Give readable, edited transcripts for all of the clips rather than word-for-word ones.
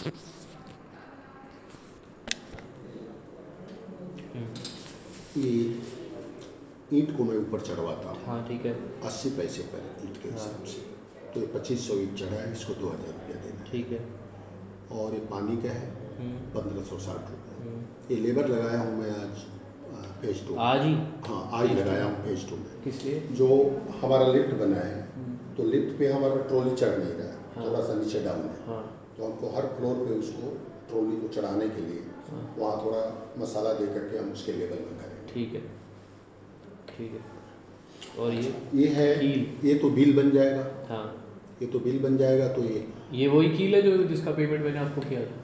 ये ईंट को मैं ऊपर चढ़वाता हूँ। हाँ ठीक है। 80 पैसे पर ईंट के हाँ हिसाब से। तो ये 2500 ईंट चढ़ा है, इसको 2000 रुपया देना है। ठीक है। और ये पानी का है हम्म 1560 रुपये। हम्म। ये लेबर लगाया हूँ मैं आज फेज 2 में। आज ही? हाँ, आज फेज 2 लगाया में? हूँ फेज 2 में। किस लिए? जो हमारा लिफ्ट बना है, हम्म, तो लिफ्ट पे हमारा ट्रॉली चढ़ नहीं रहा है, हाँ थोड़ा सा नीचे डाउन है। हाँ तो हमको हर फ्लोर पे उसको ट्रॉली को चढ़ाने के लिए हाँ। वहाँ थोड़ा मसाला दे करके हम उसके लेवल में करेंगे। ठीक है ठीक है। और ये अच्छा, ये है, कील? ये तो बिल बन जाएगा। हाँ। ये तो बिल बन जाएगा। तो ये वही कील है जो जिसका पेमेंट मैंने आपको किया था?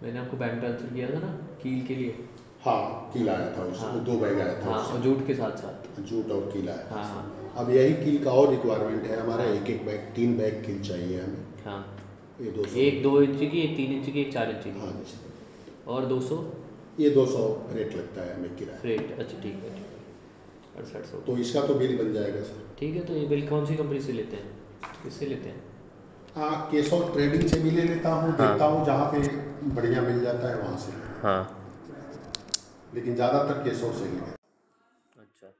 मैंने आपको बैंक ट्रांसफ़र किया था ना कील के लिए? हाँ, कील आया था हाँ उससे, 2 बैग आया था हाँ, और उससे। जूट के साथ साथ। जूट और कील आया था हाँ हाँ उससे। अब यही कील का और रिक्वायरमेंट है हमारा, हाँ एक एक बैग, 3 बैग कील चाहिए हमें। हाँ। ये 200 एक रुपये। 2 इंच की, एक 3 इंच की, एक 4 इंच की। हाँ जी। और 200 ये 200 रेट लगता है हमें किराया। फ्रेट? अच्छा ठीक है ठीक है। 6800 तो का। इसका तो बिल बन जाएगा सर। ठीक है। तो ये बिल कौन सी कंपनी से लेते हैं, किससे लेते हैं? हाँ, केशव ट्रेडिंग से भी ले लेता हूँ, हाँ देखता हूँ जहाँ पे बढ़िया मिल जाता है वहाँ से। हाँ। लेकिन ज़्यादातर केशव से ही लेता हूँ। अच्छा।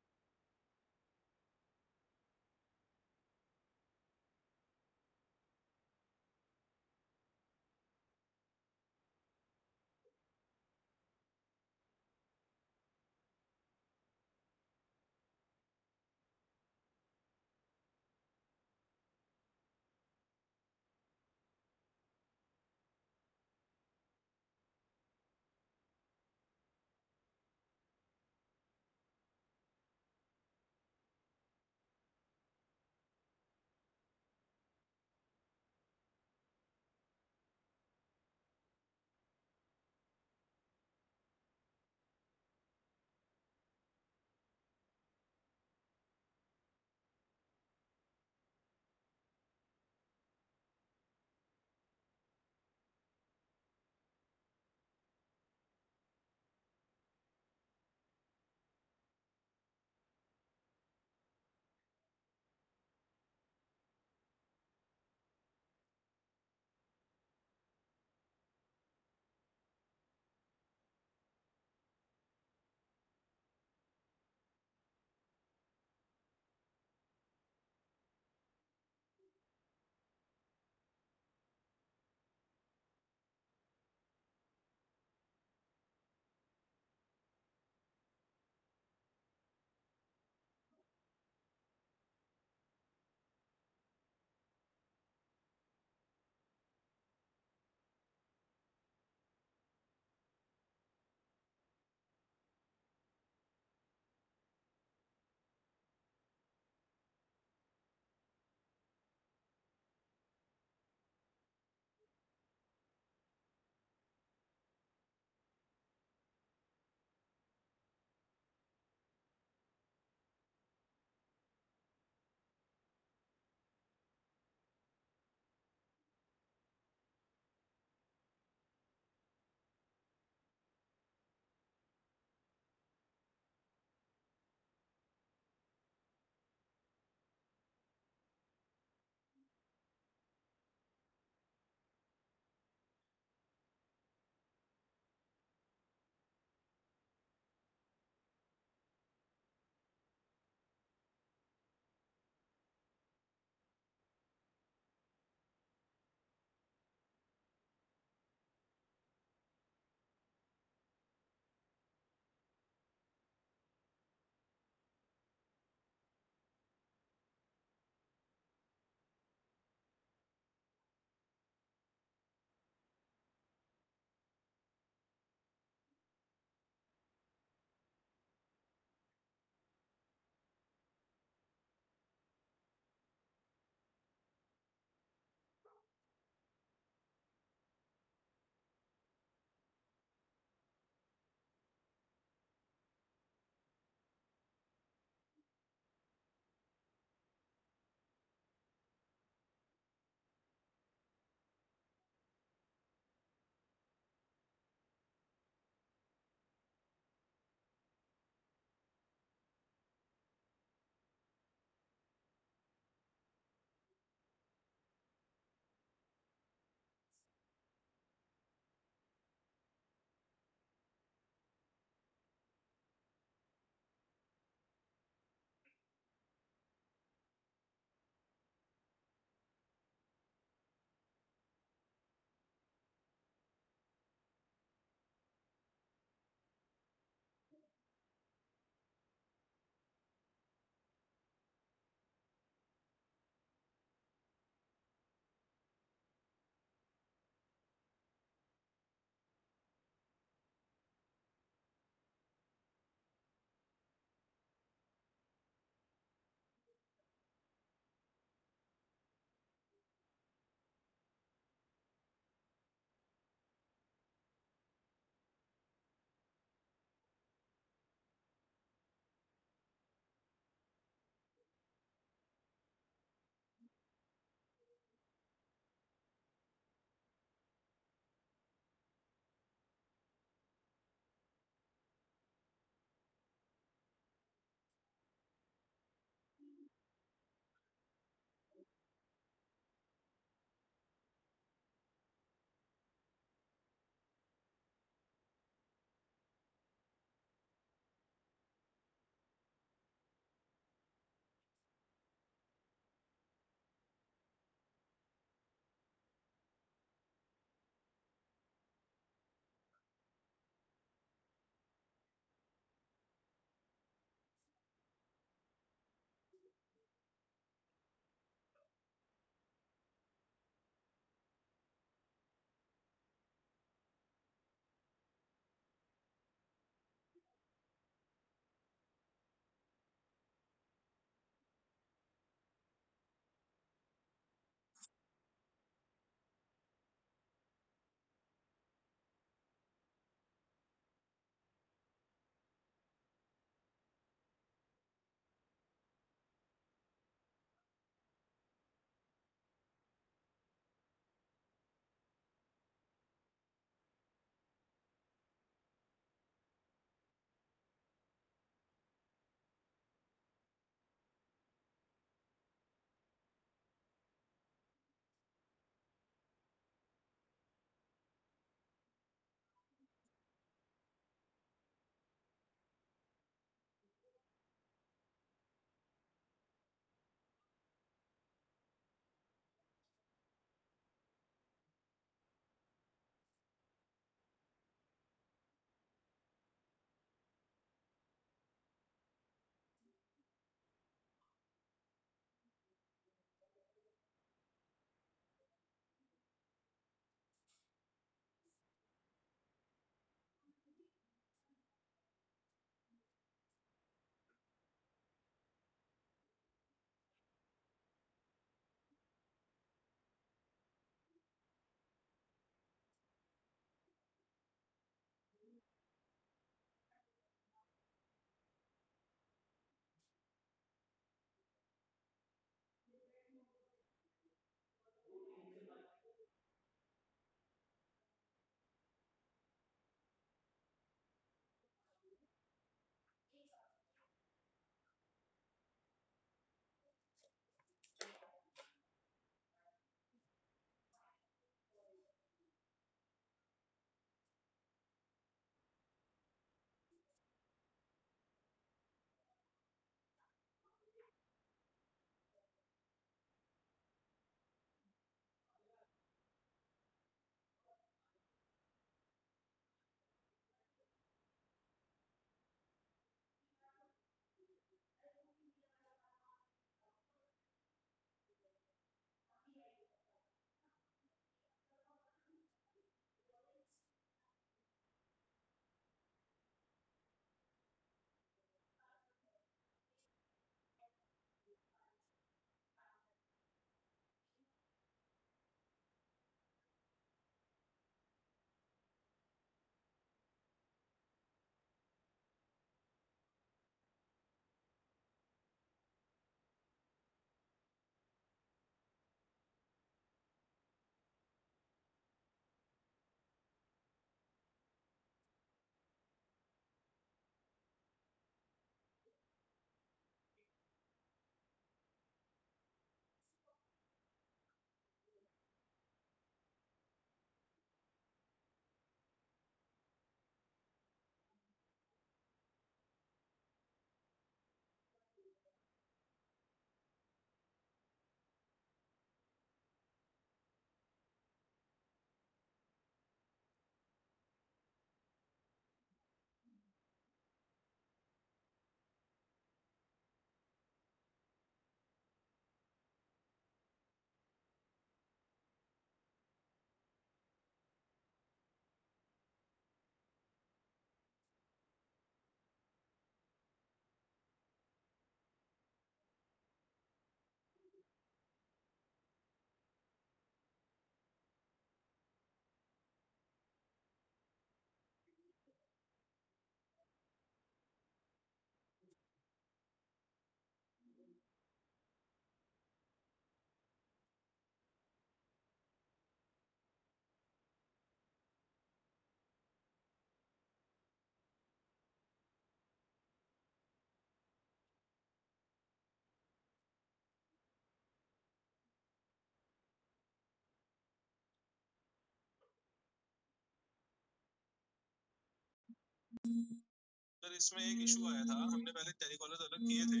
सर इसमें एक इशू आया था, हमने पहले टेलीकॉलर अलग किए थे,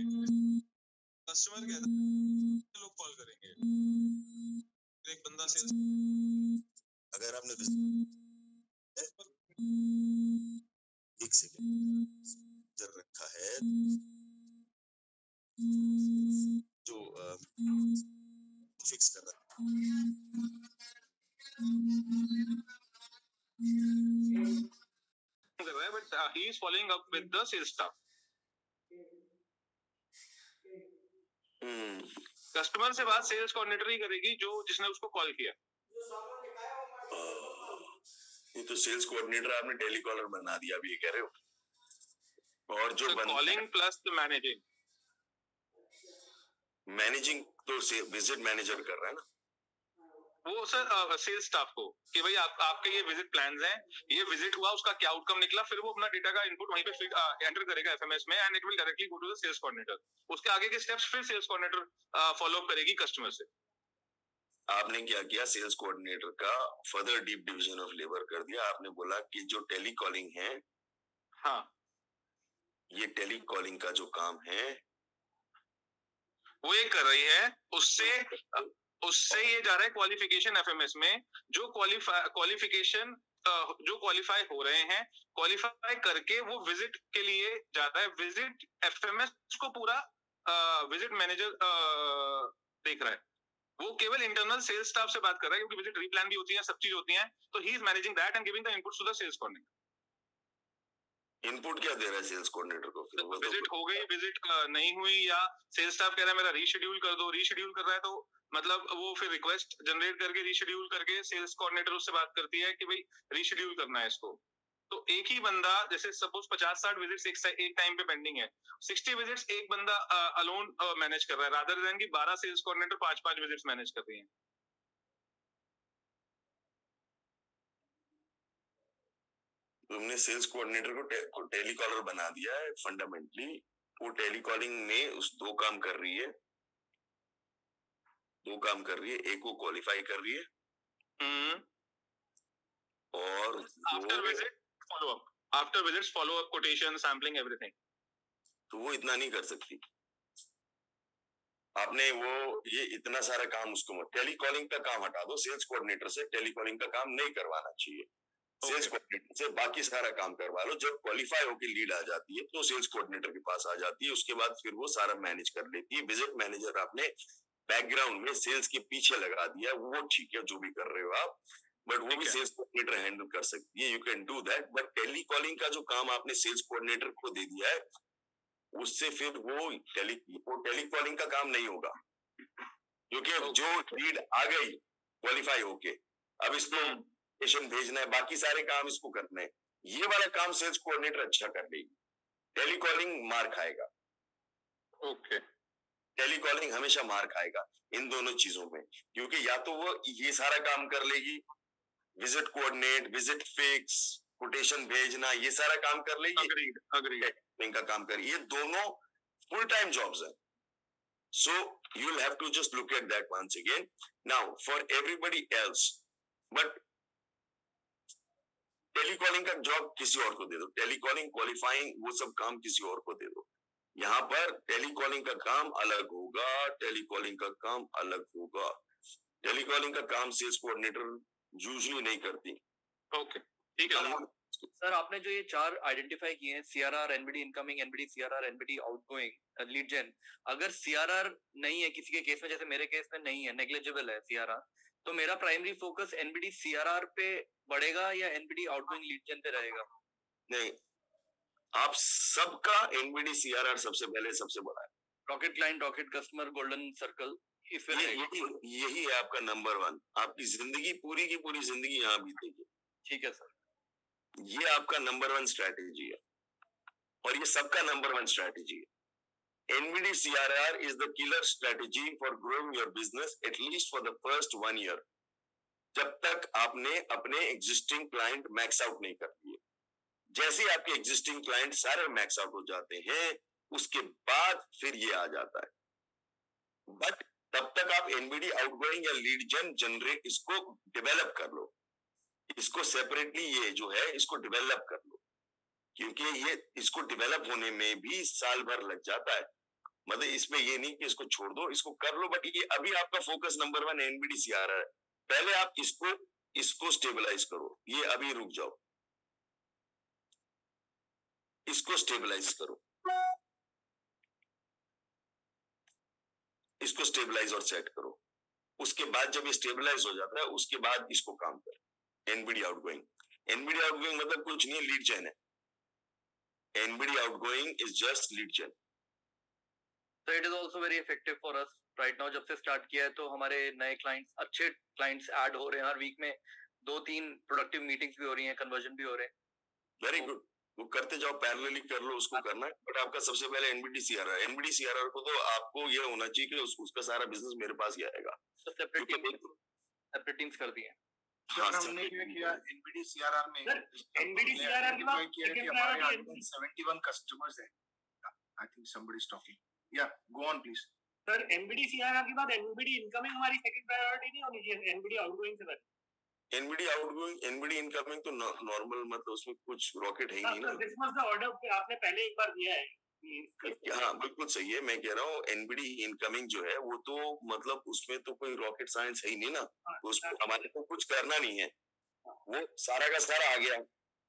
कस्टमर कहता लोग कॉल करेंगे, एक बंदा सेल्स, अगर आपने एक सेकंड जर रखा है जो फिक्स कर रहा है, but he is following up with the sales staff. Customer से बात सेल्स कोऑर्डिनेटर ही करेगी जो जिसने उसको कॉल किया। ये तो सेल्स कोऑर्डिनेटर आपने टेलीकॉलर बना दिया, अभी ये कह रहे हो। और जो कॉलिंग प्लस द मैनेजिंग तो विजिट मैनेजर कर रहा है ना वो सर सेल्स स्टाफ को कि भाई आपके ये विजिट प्लान्स हैं, ये विजिट हुआ, उसका क्या आउटकम निकला, फिर वो अपना डेटा का इनपुट वहीं पे एंटर करेगा एफएमएस में and it will directly go to the sales coordinator. उसके आगे के स्टेप्स फिर सेल्स कोऑर्डिनेटर फॉलो अप करेगी कस्टमर से। आपने क्या किया, सेल्स कोऑर्डिनेटर का further deep division of labour कर दिया। आपने बोला कि जो टेलीकॉलिंग है, हाँ, ये टेलीकॉलिंग का जो काम है वो ये कर रही है, उससे ये जा रहा है क्वालिफिकेशन एफएमएस में। जो क्वालिफिकेशन जो क्वालिफाई हो रहे हैं, क्वालिफाई करके वो विजिट के लिए जाता है। विजिट एफएमएस को पूरा विजिट मैनेजर देख रहा है, वो केवल इंटरनल सेल्स स्टाफ से बात कर रहा है क्योंकि विजिट रीप्लान भी होती है, सब चीज होती है, तो he is managing that and giving the inputs to the sales coordinator. Input क्या दे रहा है सेल्स कोऑर्डिनेटर को? फिर वो विजिट हो गई, विजिट नहीं हुई, या सेल्स स्टाफ कह रहा है मेरा रीशेड्यूल कर दो, रीशेड्यूल कर रहा है तो मतलब वो फिर रिक्वेस्ट जनरेट करके रीशेड्यूल करके सेल्स कोऑर्डिनेटर उससे बात करती है कि भाई रीशेड्यूल करना है इसको। तो एक ही बंदा, जैसे सपोज 50-60 विजिट्स एक टाइम पे पेंडिंग है, 60 विजिट्स एक बंदा अलोन मैनेज कर रहा है, रादर देन कि 12 सेल्स कोऑर्डिनेटर 5-5 विजिट्स मैनेज कर रही हैं। तुमने सेल्स कोऑर्डिनेटर को टेलीकॉलर बना दिया है। फंडामेंटली वो टेलीकॉलिंग में उस दो काम कर रही है, एक को क्वालिफाई कर रही है और after visit follow up quotation sampling everything. तो वो इतना नहीं कर सकती। आपने वो ये इतना सारा काम उसको टेलीकॉलिंग का काम हटा दो, सेल्स कोऑर्डिनेटर से टेलीकॉलिंग का काम नहीं करवाना चाहिए। सेल्स कोऑर्डिनेटर से बाकी सारा काम करवा लो। जब क्वालिफाई होकर लीड आ जाती है तो सेल्स कोऑर्डिनेटर के पास आ जाती है, उसके बाद फिर वो सारा मैनेज कर लेती है। विजिट मैनेजर आपने बैकग्राउंड में सेल्स के पीछे लगा दिया, वो ठीक है जो भी कर रहे हो आप, बट वो भी सेल्स कोऑर्डिनेटर हैंडल कर सकती है। You can do that, but telecalling का जो काम आपने सेल्स कोऑर्डिनेटर को दे दिया है, उससे फिर वो टेलीकॉलिंग का काम नहीं होगा, क्योंकि जो लीड आ गई क्वालिफाई होके, अब इसको पेशेंट भेजना है, बाकी सारे काम इसको करने हैं। ये वाला काम सेल्स कोऑर्डिनेटर अच्छा कर लेगी, टेलीकॉलिंग मार खाएगा। ओके, टेलीकॉलिंग हमेशा मार खाएगा इन दोनों चीजों में, क्योंकि या तो वो ये सारा काम कर लेगी, visit coordinate, visit fix, quotation भेजना, ये सारा काम कर लेगी, अग्रीड इनका काम करिए। ये दोनों फुल टाइम जॉब्स हैं, so you will have to just look at that once again. Now for everybody else, but telecalling का जॉब किसी और को दे दो, टेलीकॉलिंग क्वालिफाइंग वो सब काम किसी और को दे दो। यहाँ पर टेलीकॉलिंग का काम अलग होगा, टेलीकॉलिंग का काम अलग होगा। टेलीकॉलिंग का काम सेल्स कोऑर्डिनेटर यूजुअली नहीं करती। ओके, ठीक है सर। आपने जो ये 4 आइडेंटिफाई किए हैं, CRR, NBD incoming, NBD CRR, NBD outgoing, lead gen, अगर सीआरआर नहीं है किसी के केस में, जैसे मेरे केस में नहीं है, नेग्लिजिबल है सीआरआर, तो मेरा प्राइमरी फोकस एनबीडी सीआरआर पे बढ़ेगा या एनबीडी आउटगोइंग लीड जेन पे रहेगा? नहीं, आप सबका एनबीडी सीआरआर सबसे पहले सबसे बड़ा है। Rocket client, rocket customer, golden circle, यही है आपका नंबर 1। आपकी जिंदगी पूरी की पूरी जिंदगी यहाँ बीतेगी। ठीक है सर, ये आपका नंबर 1 स्ट्रैटेजी है और ये सबका नंबर 1 स्ट्रैटेजी है। NBD CRR is the killer strategy for growing your business at least for the first 1 year, जब तक आपने अपने एग्जिस्टिंग क्लाइंट मैक्स आउट नहीं कर लिए। जैसे आपके एग्जिस्टिंग क्लाइंट सारे मैक्स आउट हो जाते हैं, उसके बाद फिर ये आ जाता है। बट तब तक आप एनबीडी आउटगोइंग या लीड जेन जनरेट इसको डेवलप कर लो, इसको सेपरेटली ये जो है इसको डेवलप कर लो। क्योंकि ये इसको डेवलप होने में भी साल भर लग जाता है। मतलब इसमें ये नहीं कि इसको छोड़ दो, इसको कर लो, बट ये अभी आपका फोकस नंबर 1 NBDCRR है। पहले आप इसको स्टेबलाइज करो, ये अभी रुक जाओ, इसको स्टेबलाइज करो, इसको स्टेबलाइज और सेट करो। उसके बाद जब ये स्टेबलाइज हो जाता है, उसके बाद इसको काम कर। एनबीडी आउटगोइंग मतलब कुछ नहीं, लीड जेन है। NBD outgoing is just lead gen. So it is also very effective for us right now. जब से स्टार्ट किया है तो हमारे नए क्लाइंट्स, अच्छे क्लाइंट्स ऐड हो रहे हैं। हर वीक में 2-3 प्रोडक्टिव मीटिंग्स भी हो रही हैं, कन्वर्जन भी हो रहे हैं। वेरी गुड, वो करते जाओ, पैरेलली कर लो, उसको करना है। बट आपका सबसे पहले एनबीडीसीआरआर को तो आपको ये होना चाहिए कि उसका सारा बिजनेस मेरे पास ही आएगा। तो सेपरेट टीम्स कर दिए। हाँ, हमने क्या किया एनबीडीसीआरआर में, एनबीडीसीआरआर के बाद किया कि हमारे 171 कस्टमर्स हैं। I think somebody is talking, या गो ऑन प्लीज। सर एनबीडीसीआरआर के बाद एनबीडी इनकमिंग हमारी सेकंड प्रायोरिटी नहीं होनी चाहिए, एनबीडी आउटगोइंग से पहले। एनबीडी आउटगोइंग, एनबीडी इनकमिंग तो नॉर्मल, मतलब उसमें कुछ रॉकेट है ही नहीं ना। दिस वाज द ऑर्डर आपने पहले एक बार दिया है। हाँ बिल्कुल सही है, मैं कह रहा हूँ एनबीडी इनकमिंग जो है वो तो मतलब उसमें तो कोई रॉकेट साइंस है ही नहीं ना, उसमें हमारे को कुछ करना नहीं है, वो सारा का सारा आ गया।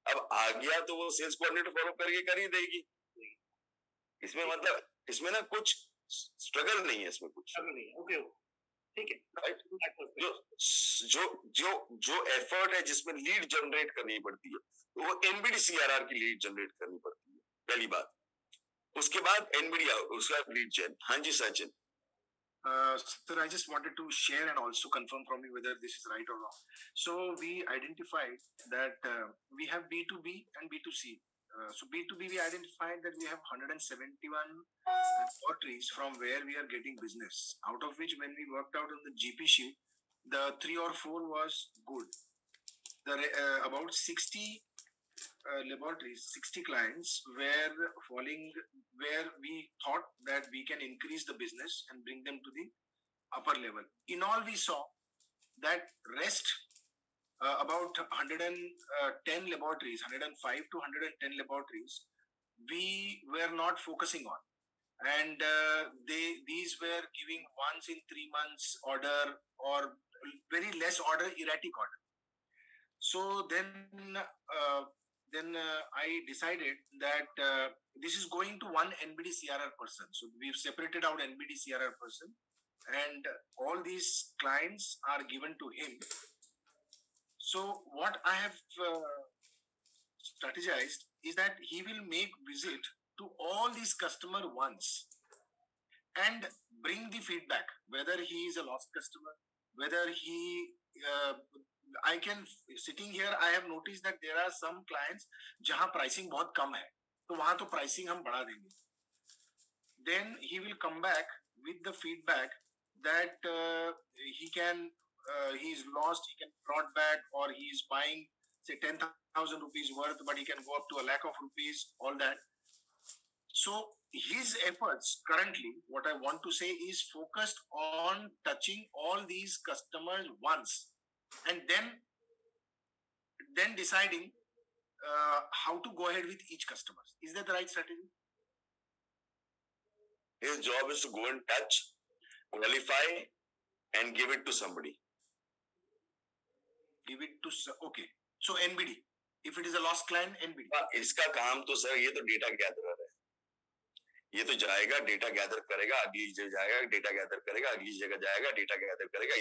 अब आ गया तो वो सेल्स कोऑर्डिनेटर फॉलो करके कर ही देगी। इसमें मतलब इसमें ना कुछ स्ट्रगल नहीं है, इसमें कुछ नहीं। ओके ठीक है, राइट। जो एफर्ट है जिसमें लीड जनरेट करनी पड़ती है, तो वो एनबीडीसीआरआर की लीड जनरेट करनी पड़ती है, पहली बात। उसके बाद एनबीडी उसका लीड जेन। हाँ जी Sachin. Sir, I just wanted to share and also confirm from you whether this is right or wrong. So we identified that we have B2B and B2C. So B2B, we identified that we have 171 laboratories from where we are getting business, out of which when we worked out on the GP sheet, the 3 or 4 was good. About 60 laboratories, 60 clients were falling where we thought that we can increase the business and bring them to the upper level. In all, we saw that rest about 110 laboratories, 105 to 110 laboratories, we were not focusing on, and these were giving once in 3 months order or very less order, erratic order. So then I decided that this is going to one NBDCRR person. So we've separated out NBDCRR person, and all these clients are given to him. So what I have strategized is that he will make visit to all these customer once and bring the feedback, whether he is a lost customer, whether he I can, sitting here, I have noticed that there are some clients जहाँ pricing बहुत कम है, तो वहाँ तो pricing हम बढ़ा देंगे. Then he will come back with the feedback that he is lost, he can brought back, or he is buying say 10,000 rupees worth, but he can go up to 1,00,000 rupees, all that. So his efforts currently, what I want to say, is focused on touching all these customers once, and then deciding how to go ahead with each customer. Is that the right strategy? His job is to go and touch, qualify, and give it to somebody. Give it to, okay. So NBD, if it is a lost client, NBD. इसका काम तो sir ये तो data gatherer है, ये तो जाएगा data gather करेगा, अगली जगह जाएगा डेटा गैदर करेगा, अगली जगह जाएगा डेटा गैदर करेगा।